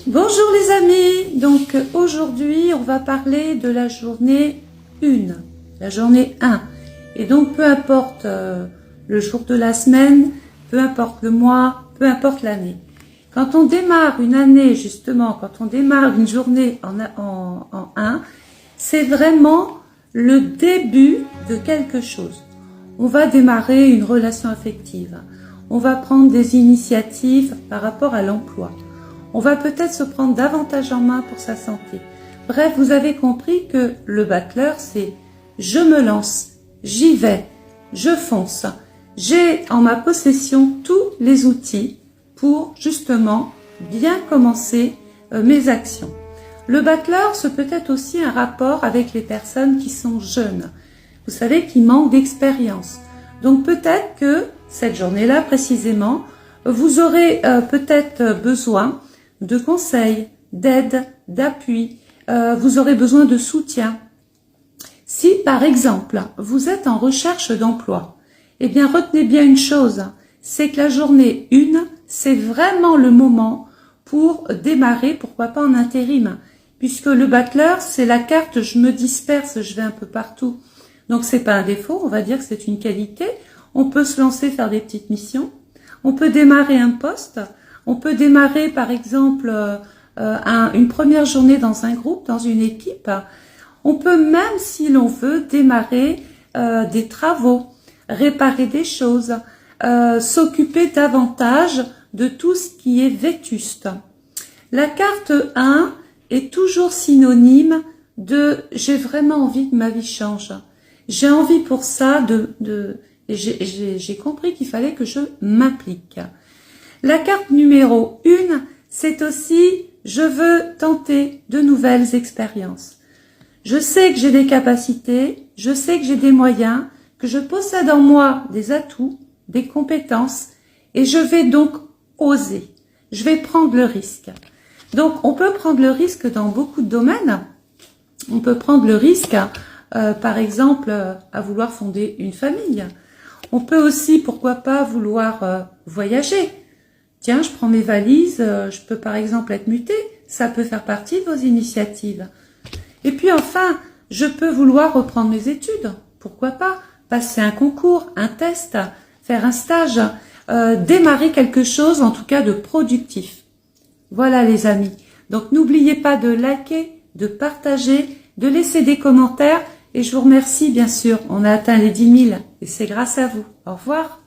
Bonjour les amis, donc aujourd'hui on va parler de la journée 1, la journée 1. Et donc peu importe le jour de la semaine, peu importe le mois, peu importe l'année. Quand on démarre une année justement, quand on démarre une journée en 1, c'est vraiment le début de quelque chose. On va démarrer une relation affective, on va prendre des initiatives par rapport à l'emploi. On va peut-être se prendre davantage en main pour sa santé. Bref, vous avez compris que le battleur, c'est je me lance, j'y vais, je fonce. J'ai en ma possession tous les outils pour justement bien commencer mes actions. Le battleur, c'est peut-être aussi un rapport avec les personnes qui sont jeunes. Vous savez, qui manquent d'expérience. Donc peut-être que cette journée-là précisément, vous aurez peut-être besoin de conseils, d'aide, d'appui, vous aurez besoin de soutien. Si par exemple, vous êtes en recherche d'emploi, eh bien retenez bien une chose, c'est que la journée 1, c'est vraiment le moment pour démarrer, pourquoi pas en intérim, puisque le battleur, c'est la carte je me disperse, je vais un peu partout. Donc c'est pas un défaut, on va dire que c'est une qualité. On peut se lancer, faire des petites missions, on peut démarrer un poste. On peut démarrer par exemple une première journée dans un groupe, dans une équipe. On peut même, si l'on veut, démarrer des travaux, réparer des choses, s'occuper davantage de tout ce qui est vétuste. La carte 1 est toujours synonyme de « j'ai vraiment envie que ma vie change ». J'ai envie pour ça j'ai compris qu'il fallait que je m'implique. La carte numéro 1, c'est aussi « je veux tenter de nouvelles expériences ». Je sais que j'ai des capacités, je sais que j'ai des moyens, que je possède en moi des atouts, des compétences, et je vais donc oser. Je vais prendre le risque. Donc, on peut prendre le risque dans beaucoup de domaines. On peut prendre le risque, par exemple, à vouloir fonder une famille. On peut aussi, pourquoi pas, vouloir voyager. Tiens, je prends mes valises, je peux par exemple être mutée, ça peut faire partie de vos initiatives. Et puis enfin, je peux vouloir reprendre mes études, pourquoi pas, passer un concours, un test, faire un stage, démarrer quelque chose en tout cas de productif. Voilà les amis, donc n'oubliez pas de liker, de partager, de laisser des commentaires et je vous remercie bien sûr, on a atteint les 10 000 et c'est grâce à vous. Au revoir.